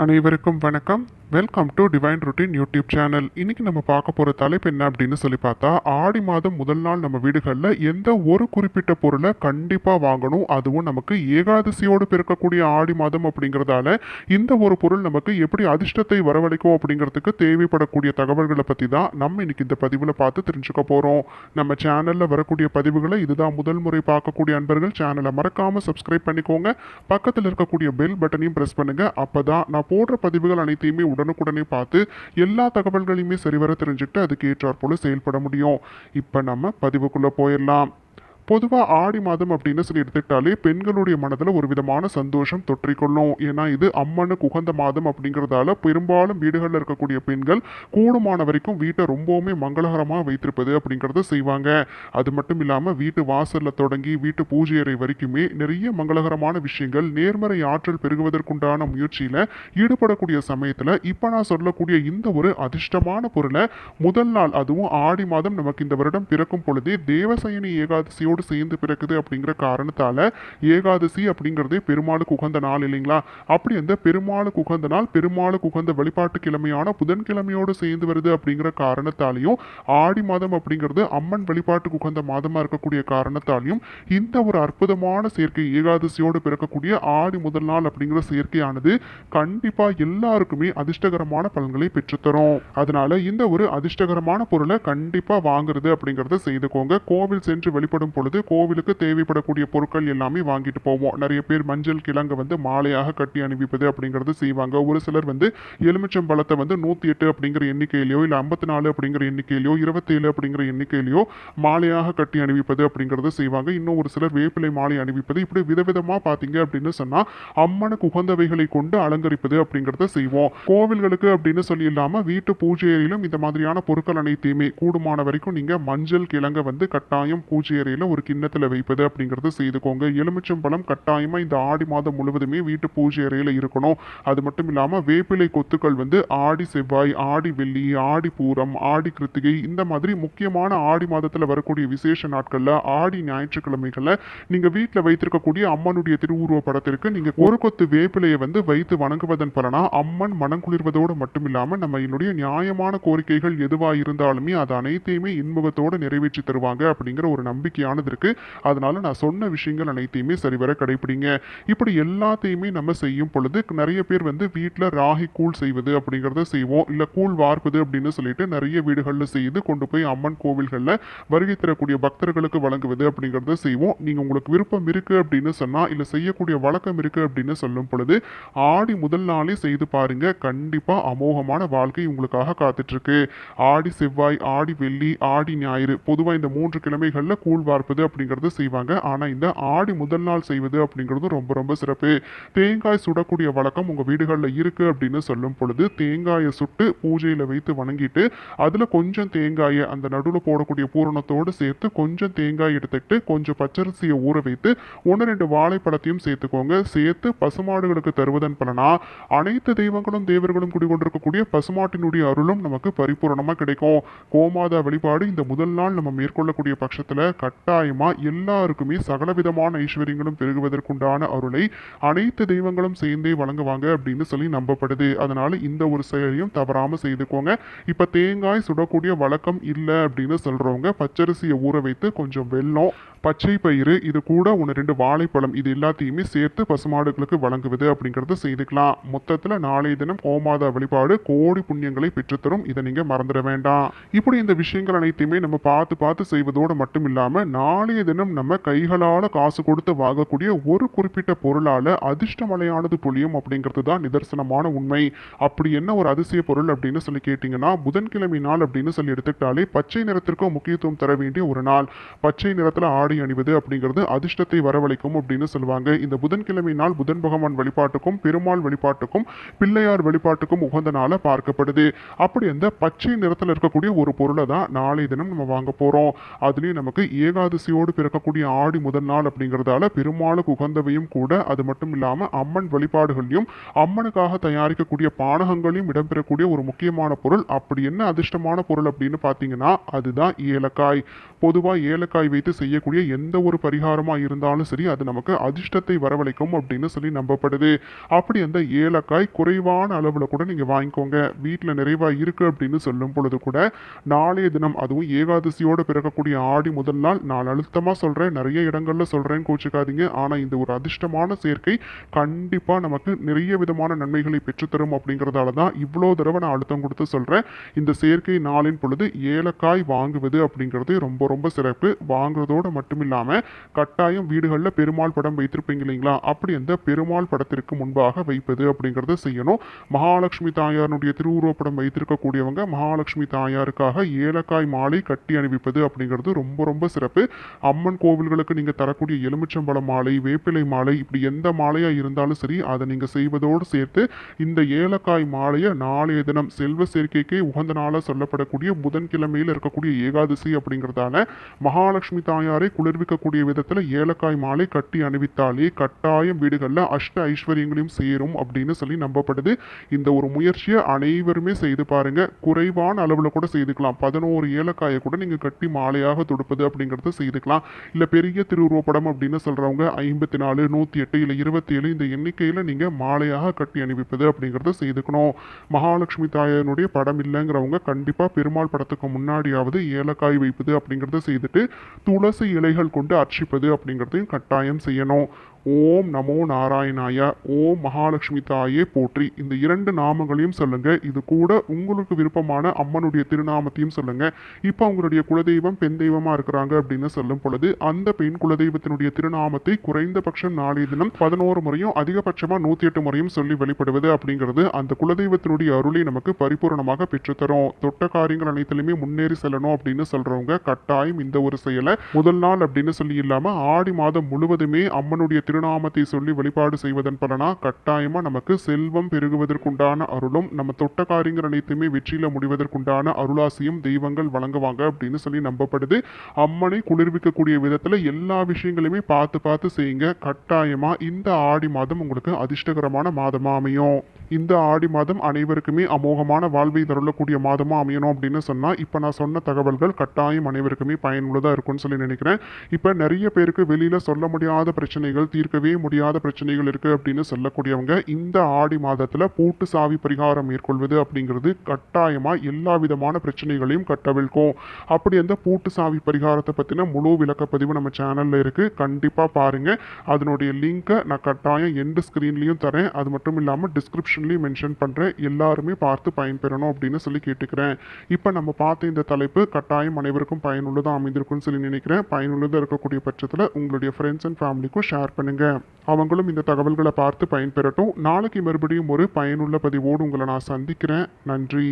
அனைவருக்கும் வணக்கம். Welcome to divine routine YouTube channel. இன்னைக்கு நம்ம பார்க்க போகிற தலைப்பு என்ன அப்படின்னு சொல்லி பார்த்தா, ஆடி மாதம் முதல் நாள் நம்ம வீடுகளில் எந்த ஒரு குறிப்பிட்ட பொருளை கண்டிப்பாக வாங்கணும், அதுவும் நமக்கு ஏகாதசியோடு பிறக்கக்கூடிய ஆடி மாதம் அப்படிங்கிறதால இந்த ஒரு பொருள் நமக்கு எப்படி அதிர்ஷ்டத்தை வரவழைக்கும் அப்படிங்கிறதுக்கு தேவைப்படக்கூடிய தகவல்களை பற்றி தான் நம்ம இன்னைக்கு இந்த பதிவில் பார்த்து தெரிஞ்சுக்க போகிறோம். நம்ம சேனலில் வரக்கூடிய பதிவுகளை இதுதான் முதல் முறை பார்க்கக்கூடிய அன்பர்கள் சேனலை மறக்காமல் சப்ஸ்கிரைப் பண்ணிக்கோங்க. பக்கத்தில் இருக்கக்கூடிய பெல் பட்டனையும் ப்ரெஸ் பண்ணுங்கள். அப்போ தான் நான் போடுற பதிவுகள் அனைத்தையுமே உடனுக்குடனே பார்த்து எல்லா தகவல்களையுமே சரிவர தெரிஞ்சுக்கிட்டு அதுக்கு ஏற்றாற் போல செயல்பட முடியும். இப்போ நம்ம பதிவுக்குள்ளே போயிடலாம். பொதுவாக ஆடி மாதம் அப்படின்னு சொல்லி எடுத்துக்கிட்டாலே பெண்களுடைய மனதில் ஒரு விதமான சந்தோஷம் தொற்றிக்கொள்ளும். ஏன்னா இது அம்மனுக்கு உகந்த மாதம் அப்படிங்கிறதால பெரும்பாலும் வீடுகளில் இருக்கக்கூடிய பெண்கள் கூடுமான வரைக்கும் வீட்டை ரொம்பவுமே மங்களகரமாக வைத்திருப்பது அப்படிங்கிறத செய்வாங்க. அது மட்டும் இல்லாமல் வீட்டு வாசலில் தொடங்கி வீட்டு பூஜை அறை வரைக்குமே நிறைய மங்களகரமான விஷயங்கள் நேர்மறை ஆற்றல் பெருகுவதற்குண்டான முயற்சியில் ஈடுபடக்கூடிய சமயத்தில் இப்போ நான் சொல்லக்கூடிய இந்த ஒரு அதிர்ஷ்டமான பொருளை முதல் நாள், அதுவும் ஆடி மாதம் நமக்கு இந்த வருடம் பிறக்கும் பொழுதே தேவசயனி ஏகாதசியோடு சேர்ந்து பிறக்குது அப்படிங்கிற காரணத்தால ஏகாதசி அப்படிங்கிறதே பெருமாளுக்கு உகந்த நாள் இல்லைங்களா? அப்படி அந்த பெருமாளுக்கு உகந்த நாள், பெருமாளுக்கு உகந்த வழிபாட்டு கிழமையான புதன்கிழமையோடு சேர்ந்து வருது அப்படிங்கிற காரணத்தாலையும், ஆடி மாதம் அப்படிங்கிறது அம்மன் வழிபாட்டுக்கு உகந்த மாதமா இருக்கக்கூடிய காரணத்தாலையும் இந்த ஒரு அற்புதமான சேர்க்கை ஏகாதசியோடு பிறக்கக்கூடிய ஆடி முதல் நாள் அப்படிங்கிற சேர்க்கையானது கண்டிப்பா எல்லாருக்குமே அதிர்ஷ்டகரமான பலன்களை பெற்றுத்தரும். அதனால இந்த ஒரு அதிர்ஷ்டகரமான பொருளை கண்டிப்பா வாங்குறது அப்படிங்கறத செய்துக்கோங்க. கோவில் சென்று வெளிப்படும் பொழுது கோவிலுக்கு தேவைப்படக்கூடிய பொருட்கள் எல்லாமே வாங்கிட்டு போவோம். நிறைய பேர் மஞ்சள் கிழங்கு மாலையாக கட்டி அணிவிப்பது அப்படிங்கிறது செய்வாங்க. ஒரு சிலர் எலுமிச்சம் பழத்தை 108 அப்படிங்கிற எண்ணிக்கையிலையோ இல்ல 54 அப்படிங்கிற எண்ணிக்கையிலையோ 27 அப்படிங்கிற எண்ணிக்கையிலையோ மாலையாக கட்டி அணிவிப்பது அப்படிங்கிறது செய்வாங்க. இன்னும் ஒரு சிலர் வேப்பிலை மாலை அணிவிப்பது, இப்படி விதவிதமா பாத்தீங்க அப்படின்னு சொன்னா அம்மனுக்கு உகந்தவைகளை கொண்டு அலங்கரிப்பது அப்படிங்கிறத செய்வோம். கோவில்களுக்கு அப்படின்னு சொல்லி இல்லாம வீட்டு பூஜை அறையிலும் இந்த மாதிரியான பொருட்கள் அனைத்தையுமே கூடுமான வரைக்கும் நீங்க மஞ்சள் கிழங்க கட்டாயம் பூஜை அறையில ஒரு கிண்ணத்துல வைப்பது அப்படிங்கறது செய்துக்கோங்க. எலுமிச்சம் பழம் கட்டாயமா இந்த ஆடி மாதம் முழுவதுமே வீட்டு பூஜை அறையில இருக்கணும். அது மட்டும் இல்லாம வேப்பிலை கொத்துக்கள் ஆடி செவ்வாய், ஆடி வெள்ளி, ஆடி பூரம், ஆடி கிருத்திகை, இந்த மாதிரி முக்கியமான ஆடி மாதத்துல வரக்கூடிய விசேஷ நாட்கள்ல ஆடி ஞாயிற்றுக்கிழமைகள்ல நீங்க வீட்டுல வைத்திருக்கக்கூடிய அம்மனுடைய திருவுருவ படத்திற்கு நீங்க ஒரு கொத்து வேப்பிலையை வைத்து வணங்குவதன் பலனா அம்மன் மனம் குளிர்வதோடு மட்டும் இல்லாம நம்ம என்னுடைய நியாயமான கோரிக்கைகள் எதுவா இருந்தாலுமே அது அனைத்தையுமே இன்முகத்தோடு நிறைவேற்றி தருவாங்க அப்படிங்கிற ஒரு நம்பிக்கையானது இருக்கு. அதனால நான் சொன்ன விஷயங்கள் அனைத்தையுமே சரிவர கடைபிடிங்க. இப்படி எல்லாத்தையுமே நம்ம செய்யும் பொழுது நிறைய பேர் வீட்டுல ராகி கூழ் செய்வது அப்படிங்கறத செய்வோம். இல்ல கூழ் வார்ப்பது அப்படின்னு சொல்லிட்டு நிறைய வீடுகள்ல செய்து கொண்டு போய் அம்மன் கோவில்கள்ல வருகை தரக்கூடிய பக்தர்களுக்கு வழங்குவது அப்படிங்கறத செய்வோம். நீங்க உங்களுக்கு விருப்பம் இருக்கு அப்படின்னு சொன்னா, இல்ல செய்யக்கூடிய வழக்கம் இருக்கு அப்படின்னு சொல்லும் பொழுது ஆடி முதல் நாளே செய்து பாருங்க. கண்டிப்பா அமோகமான வாழ்க்கை உங்களுக்காக காத்துட்டு இருக்கு. ஆடி செவ்வாய், ஆடி வெள்ளி, ஆடி ஞாயிறு, பொதுவா இந்த 3 கிழமைகள்ல கூழ் வார்ப்பது அப்படிங்கறது செய்வாங்க. ஆனா இந்த ஆடி முதல் நாள் செய்வது அப்படிங்கிறது ரொம்ப ரொம்ப சிறப்பு. தேங்காய் சுடக்கூடிய வழக்கம் உங்க வீடுகள்ல இருக்கு அப்படின்னு சொல்லும் பொழுது தேங்காயை சுட்டு பூஜையில வைத்து வணங்கிட்டு அதுல கொஞ்சம் தேங்காயை அந்த நடுவில் போடக்கூடிய பூரணத்தோடு சேர்த்து கொஞ்சம் தேங்காய் எடுத்துக்கிட்டு கொஞ்சம் பச்சரிசியை ஊற வைத்து 1-2 வாழைப்பழத்தையும் சேர்த்துக்கோங்க. சேர்த்து பசுமாடுகளுக்கு தருவதன் பலனா அனைத்து தெய்வங்களும் தேவர்களும் குடிகொண்டிருக்கக்கூடிய பசுமாட்டினுடைய அருளும் நமக்கு பரிபூரணமா கிடைக்கும். கோமாதா வழிபாடு இந்த முதல் நாள் நம்ம மேற்கொள்ளக்கூடிய பட்சத்துல கட்டாயமா எல்லாருக்குமே சகலவிதமான ஐஸ்வர்யங்களும் பெருகுவதற்குண்டான அருளை அனைத்து தெய்வங்களும் சேர்ந்தே வழங்குவாங்க அப்படின்னு சொல்லி நம்பப்படுது. அதனால இந்த ஒரு செயலையும் தவறாம செய்துக்கோங்க. இப்ப தேங்காய் சுடக்கூடிய வழக்கம் இல்லை அப்படின்னு சொல்றவங்க பச்சரிசியை ஊற வைத்து கொஞ்சம் வெல்லம், பச்சை பயிறு, இது கூட 1-2 வாழைப்பழம், இது எல்லாத்தையுமே சேர்த்து பசுமாடுகளுக்கு வழங்குவது அப்படிங்கறத செய்துக்கலாம். மொத்தத்துல நாளைய தினம் கோமாதா வழிபாடு கோடி புண்ணியங்களை பெற்றுத்தரும். இதை நீங்க மறந்துட வேண்டாம். இப்படி இந்த விஷயங்கள் அனைத்தையுமே நம்ம பார்த்து பார்த்து செய்வதோடு மட்டும் இல்லாம நாளைய தினம் நம்ம கைகளால காசு கொடுத்து வாங்கக்கூடிய ஒரு குறிப்பிட்ட பொருளால அதிர்ஷ்டமலையானது பொழியும் அப்படிங்கிறது தான் நிதர்சனமான உண்மை. அப்படி என்ன ஒரு அதிசய பொருள் அப்படின்னு சொல்லி கேட்டீங்கன்னா, புதன்கிழமை நாள் அப்படின்னு சொல்லி எடுத்துக்கிட்டாலே பச்சை நிறத்திற்கும் முக்கியத்துவம் தர வேண்டிய ஒரு நாள். பச்சை நிறத்துல ஆடை அணிவது அப்படிங்கிறது அதிர்ஷ்டத்தை வரவழைக்கும் அப்படின்னு சொல்லுவாங்க. இந்த புதன்கிழமை நாள் புதன் பகவான் வழிபாட்டுக்கும் பெருமாள் வழிபாட்டுக்கும் பிள்ளையார் வழிபாட்டுக்கும் உகந்த நாள பார்க்கப்படுது. அப்படி அந்த பச்சை நிறத்துல இருக்கக்கூடிய ஒரு பொருளை தான் நாளைய தினம் நம்ம வாங்க போறோம். அதுலயும் நமக்கு ஏகாதசியோடு பிறக்கக்கூடிய ஆடி முதல் நாள் அப்படிங்கிறதால பெருமாளுக்கு உகந்தவையும் கூட, அது மட்டும் இல்லாம அம்மன் வழிபாடுகளையும் அம்மனுக்காக தயாரிக்கக்கூடிய பானகங்களையும் இடம்பெறக்கூடிய ஒரு முக்கியமான பொருள். அப்படி என்ன அதிர்ஷ்டமான பொருள் அப்படின்னு பாத்தீங்கன்னா அதுதான் ஏலக்காய். பொதுவா ஏலக்காய் வைத்து செய்யக்கூடிய செய்யக்கூடிய எந்த ஒரு பரிகாரமாக இருந்தாலும் சரி அது நமக்கு அதிர்ஷ்டத்தை வரவழைக்கும் அப்படின்னு சொல்லி நம்பப்படுது. அப்படி அந்த ஏலக்காய் குறைவான அளவில் கூட நீங்கள் வாங்கிக்கோங்க. வீட்டில் நிறைவாக இருக்குது அப்படின்னு சொல்லும் பொழுது கூட நாளைய தினம், அதுவும் ஏகாதசியோடு பிறக்கக்கூடிய ஆடி முதல் நாள், நான் அழுத்தமாக சொல்கிறேன், நிறைய இடங்களில் சொல்கிறேன்னு கோச்சிக்காதீங்க. ஆனால் இந்த ஒரு அதிர்ஷ்டமான சேர்க்கை கண்டிப்பாக நமக்கு நிறைய விதமான நன்மைகளை பெற்றுத்தரும். அப்படிங்கிறதால தான் இவ்வளோ தடவை நான் அழுத்தம் கொடுத்து சொல்கிறேன். இந்த சேர்க்கை நாளின் பொழுது ஏலக்காய் வாங்குவது அப்படிங்கிறது ரொம்ப ரொம்ப சிறப்பு. வாங்குறதோடு மட்டும் இல்லாமல் கட்டாயம் வீடுகளில் பெருமாள் படம் வைத்திருப்பீங்க இல்லைங்களா, அப்படி அந்த பெருமாள் படத்திற்கு முன்பாக வைப்பது அப்படிங்கிறத செய்யணும். மகாலட்சுமி தாயாருடைய திருவுருவப்படம் வைத்திருக்கக்கூடியவங்க மகாலட்சுமி தாயாருக்காக ஏலக்காய் மாலை கட்டி அணிவிப்பது அப்படிங்கிறது ரொம்ப ரொம்ப சிறப்பு. அம்மன் கோவில்களுக்கு நீங்கள் தரக்கூடிய எலுமிச்சம்பழ மாலை, வேப்பிலை மாலை, இப்படி எந்த மாலையாக இருந்தாலும் சரி அதை நீங்கள் செய்வதோடு சேர்த்து இந்த ஏலக்காய் மாலையை நாளைய தினம் செல்வ சேர்க்கைக்கே உகந்த நாளாக சொல்லப்படக்கூடிய புதன்கிழமையில் இருக்கக்கூடிய ஏகாதசி அப்படிங்கிறதால மகாலட்சுமி தாயாரை குளிர்விக்கக்கூடிய விதத்தில் ஏலக்காய் மாலை கட்டி அணிவித்தாலே கட்டாயம் வீடுகளில் அஷ்ட ஐஸ்வர்யங்களையும் சேரும் அப்படின்னு சொல்லி நம்பப்படுது. இந்த ஒரு முயற்சியை அனைவருமே செய்து பாருங்க. குறைவான அளவில் கூட செய்துக்கலாம். 11 ஏலக்காயை கூட நீங்கள் கட்டி மாலையாக தொடுப்பது அப்படிங்கிறத செய்துக்கலாம். இல்லை பெரிய திருவுருவப்படம் அப்படின்னு சொல்கிறவங்க 54, 108 இல்லை 27 இந்த எண்ணிக்கையில் நீங்கள் மாலையாக கட்டி அணிவிப்பது அப்படிங்கிறத செய்துக்கணும். மகாலட்சுமி தாயாருடைய படம் இல்லைங்கிறவங்க கண்டிப்பாக பெருமாள் படத்துக்கு முன்னாடியாவது ஏலக்காய் வைப்பது அப்படிங்கிறத செய்துட்டு துளசி இலைகள் கொண்டு அர்ச்சிப்பது அப்படிங்கிறதையும் கட்டாயம் செய்யணும். ஓம் நமோ நாராயணாய, ஓம் மகாலட்சுமி தாயே போற்றி, இந்த 2 நாமங்களையும் சொல்லுங்க. இது கூட உங்களுக்கு விருப்பமான அம்மனுடைய திருநாமத்தையும் சொல்லுங்க. இப்போ உங்களுடைய குலதெய்வம் பெண் தெய்வமா இருக்கிறாங்க அப்படின்னு சொல்லும் பொழுது அந்த பெண் குலதெய்வத்தினுடைய திருநாமத்தை குறைந்தபட்சம் நாளைய தினம் 11 முறையும் அதிகபட்சமாக 108 முறையும் சொல்லி வெளிப்படுவது அப்படிங்கிறது அந்த குலதெய்வத்தினுடைய அருளை நமக்கு பரிபூர்ணமாக பெற்றுத்தரும். தொட்ட காரியங்கள் அனைத்திலுமே முன்னேறி செல்லணும் அப்படின்னு சொல்றவங்க கட்டாயம் இந்த ஒரு செயலை முதல் நாள் அப்படின்னு சொல்லி இல்லாம ஆடி மாதம் முழுவதுமே அம்மனுடைய திருநாமத்தை சொல்லி வழிபாடு செய்வதன் பலனா கட்டாயமா நமக்கு செல்வம் பெருகுவதற்குண்டான அருளும், நம்ம தொட்ட காரியங்கள் அனைத்துமே வெற்றியில முடிவதற்குண்டான அருளாசியும் தெய்வங்கள் வழங்குவாங்க அப்படின்னு சொல்லி நம்பப்படுது. அம்மனை குளிர்விக்கக்கூடிய விதத்துல எல்லா விஷயங்களுமே பார்த்து பார்த்து செய்யுங்க. கட்டாயமா இந்த ஆடி மாதம் உங்களுக்கு அதிர்ஷ்டகரமான மாதமா அமையும். இந்த ஆடி மாதம் அனைவருக்குமே அமோகமான வாழ்வை தருளக்கூடிய மாதமா அமையணும் அப்படின்னு சொன்னா இப்ப நான் சொன்ன தகவல்கள் கட்டாயம் அனைவருக்குமே பயனுள்ளதா இருக்கும்னு சொல்லி நினைக்கிறேன். இப்ப நிறைய பேருக்கு வெளியில சொல்ல முடியாத பிரச்சனைகள், தீர்க்கவே முடியாத பிரச்சனைகள் இருக்கு அப்படின்னு சொல்லக்கூடியவங்க இந்த ஆடி மாதத்துல பூட்டு சாவி பரிகாரம் மேற்கொள்வது அப்படிங்கிறது கட்டாயமா எல்லா விதமான பிரச்சனைகளையும் கட்டவிழ்க்கும். அப்படி அந்த பூட்டு சாவி பரிகாரத்தை பத்தின முழு விளக்கப்பதிவு நம்ம சேனல்ல இருக்கு, கண்டிப்பா பாருங்க. அதனுடைய லிங்கை நான் கட்டாயம் எண்டு ஸ்கிரீன்லயும் தரேன். அது மட்டும் இல்லாம டிஸ்கிரிப்ஷன்லயும் மென்ஷன் பண்றேன். எல்லாருமே பார்த்து பயன்பெறணும் அப்படின்னு சொல்லி கேட்டுக்கிறேன். இப்ப நம்ம பார்த்த இந்த தலைப்பு கட்டாயம் அனைவருக்கும் பயனுள்ளதா அமைந்திருக்கும்னு சொல்லி நினைக்கிறேன். பயனுள்ளதா இருக்கக்கூடிய பட்சத்துல உங்களுடைய ஃப்ரெண்ட்ஸ் அண்ட் ஃபேமிலிக்கும் ஷேர் பண்ணுங்க. அவங்களும் இந்த தகவல்களை பார்த்து பயன்பெறட்டும். நாளைக்கு மறுபடியும் ஒரு பயனுள்ள பதிவோடு உங்களை நான் சந்திக்கிறேன். நன்றி.